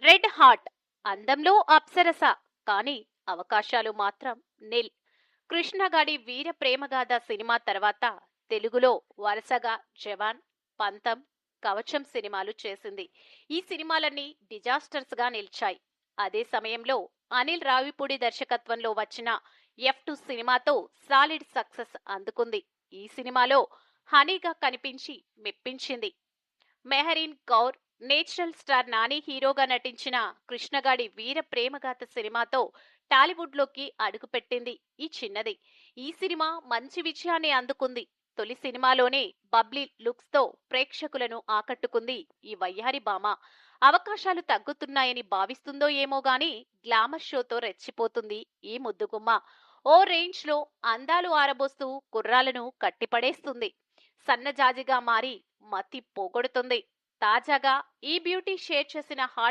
Red heart అందంలో అప్సరస కానీ అవకాశాలు మాత్రం నిల్. కృష్ణగాడి వీర ప్రేమగాథ సినిమా తర్వాత తెలుగులో వరుసగా జవాన్, పంతం, కవచం సినిమాలు చేసింది. ఈ సినిమాలన్నీ డిజాస్టర్స్ గా నిలిచాయి. అదే సమయంలో అనిల్ రావిపూడి దర్శకత్వంలో వచ్చిన F2 సినిమాతో సాలిడ్ సక్సెస్ అందుకుంది. ఈ సినిమాలో హనీగా కనిపించి మెప్పించింది. మెహరీన్ కౌర్, నేచురల్ స్టార్ నాని హీరోగా నటించిన కృష్ణగాడి వీర ప్రేమగాథ సినిమాతో టాలీవుడ్ లోకి అడుగుపెట్టింది ఈ చిన్నది. ఈ సినిమా మంచి విజయాన్ని అందుకుంది. తొలి సినిమాలోనే బబ్లీ లుక్స్ తో ప్రేక్షకులను ఆకట్టుకుంది ఈ వయ్యారి భామ. అవకాశాలు తగ్గుతున్నాయని భావిస్తుందో ఏమో గాని గ్లామర్ షోతో రెచ్చిపోతుంది ఈ ముద్దుగుమ్మ. ఓ రేంజ్ లో అందాలు ఆరబోస్తూ కుర్రాలను కట్టిపడేస్తుంది. సన్నజాజిగా మారి మతి పోగొడుతుంది. తాజాగా ఈ బ్యూటీ షేర్ చేసిన హాట్